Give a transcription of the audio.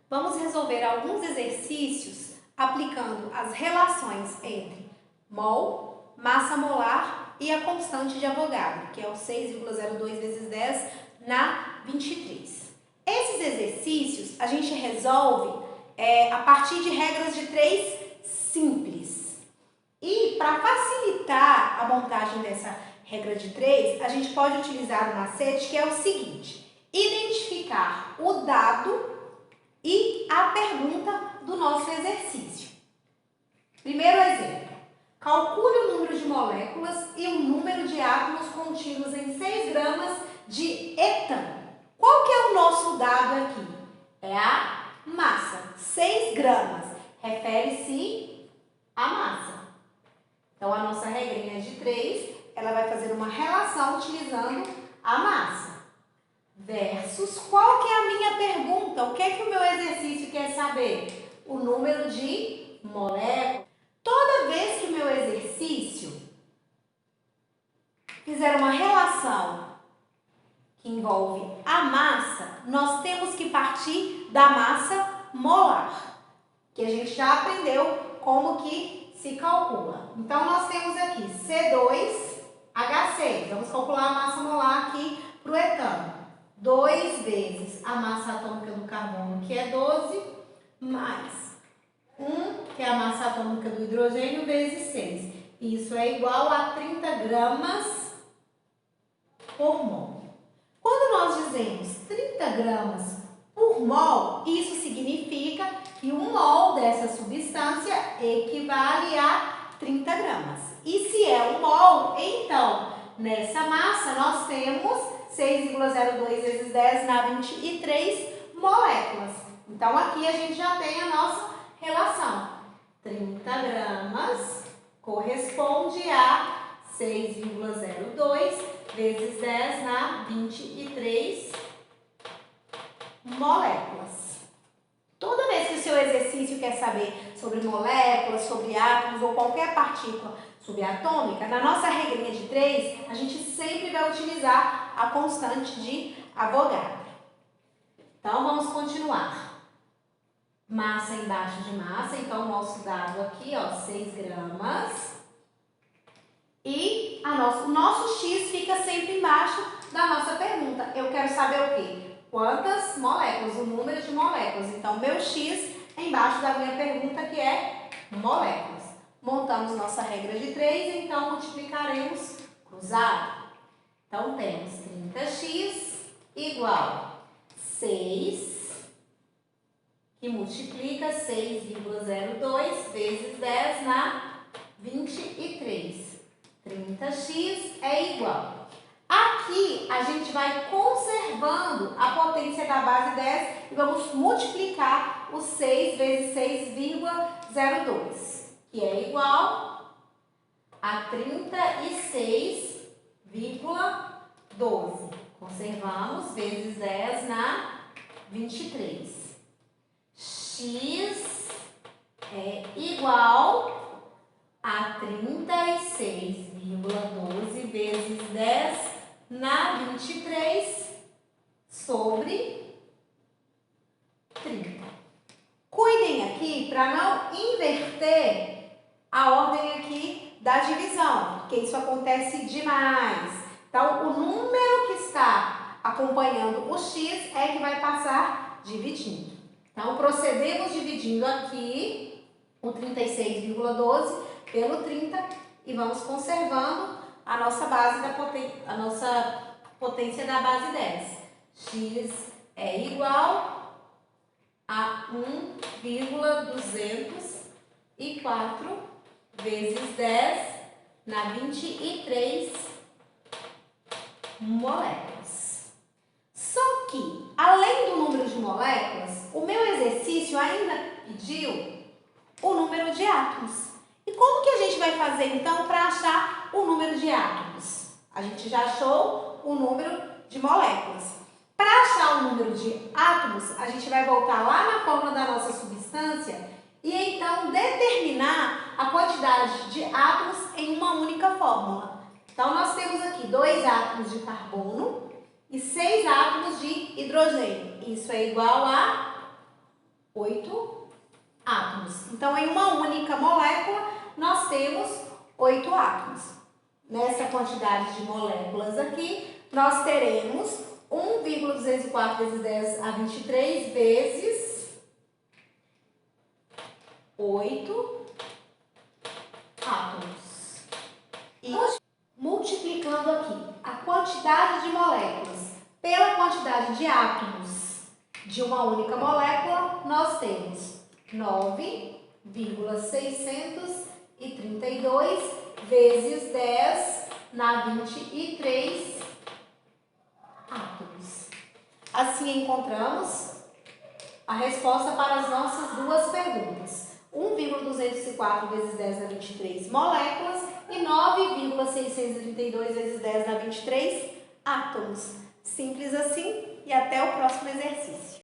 Vamos resolver alguns exercícios aplicando as relações entre mol, massa molar e a constante de Avogadro, que é o 6,02 vezes 10 na 23. Esses exercícios a gente resolve a partir de regras de 3 simples. E para facilitar a montagem dessa regra de 3, a gente pode utilizar um macete que é o seguinte: identificar o dado e a pergunta do nosso exercício. Primeiro exemplo: calcule o número de moléculas e o número de átomos contidos em 6 gramas de etano. Qual que é o nosso dado aqui? É a massa. 6 gramas refere-se à massa. Então, a nossa regrinha de 3, ela vai fazer uma relação utilizando a massa. Versus, qual que é a minha pergunta? O que é que o meu exercício quer saber? O número de moléculas. Toda vez que o meu exercício fizer uma relação que envolve a massa, nós temos que partir da massa molar, que a gente já aprendeu como que se calcula. Então, nós temos aqui C2H6. Vamos calcular a massa molar aqui para o etano. 2 vezes a massa atômica do carbono, que é 12, mais 1, que é a massa atômica do hidrogênio, vezes 6. Isso é igual a 30 gramas por mol. Quando nós dizemos 30 gramas por mol, isso significa que 1 mol dessa substância equivale a 30 gramas. E se é 1 mol, então, nessa massa nós temos 6,02 vezes 10 na 23 moléculas. Então, aqui a gente já tem a nossa relação. 30 gramas corresponde a 6,02 vezes 10 na 23 moléculas. Toda vez que o seu exercício quer saber sobre moléculas, sobre átomos ou qualquer partícula subatômica, na nossa regrinha de 3, a gente sempre vai utilizar a constante de Avogadro. Então, vamos continuar. Massa embaixo de massa, então, o nosso dado aqui, ó, 6 gramas. E o nosso X fica sempre embaixo da nossa pergunta. Eu quero saber o quê? Quantas moléculas, o número de moléculas. Então, meu X é embaixo da minha pergunta, que é moléculas. Montamos nossa regra de 3, então multiplicaremos cruzado. Então, temos 30x igual 6, que multiplica 6,02 vezes 10 na 23. 30x é igual. Aqui, a gente vai conservando a potência da base 10 e vamos multiplicar o 6 vezes 6,02, que é igual a 36,12. Conservamos, vezes 10 na 23. X é igual a 36,12 vezes 10 na 23 sobre 30. Cuidem aqui para não inverter a ordem aqui da divisão, porque isso acontece demais. Então, o número que está acompanhando o X é que vai passar dividindo. Então, procedemos dividindo aqui o 36,12 pelo 30 e vamos conservando a nossa base a nossa potência da base 10. X é igual a 1,204 vezes 10 na 23 moléculas. Só que, além do número de moléculas, o meu exercício ainda pediu o número de átomos. E como que a gente vai fazer, então, para achar o número de átomos? A gente já achou o número de moléculas. Para achar o número de átomos, a gente vai voltar lá na fórmula da nossa substância e, então, determinar a quantidade de átomos em uma única fórmula. Então, nós temos aqui 2 átomos de carbono e 6 átomos de hidrogênio. Isso é igual a 8 átomos. Então, em uma única molécula, nós temos 8 átomos. Nessa quantidade de moléculas aqui, nós teremos 1,204 vezes 10 a 23 vezes 8 átomos. E multiplicando aqui a quantidade de moléculas pela quantidade de átomos de uma única molécula, nós temos 9,632 vezes 10 na 23 átomos. Assim, encontramos a resposta para as nossas duas perguntas. 1,204 vezes 10 na 23 moléculas e 9,632 vezes 10 na 23 átomos. Simples assim, e até o próximo exercício.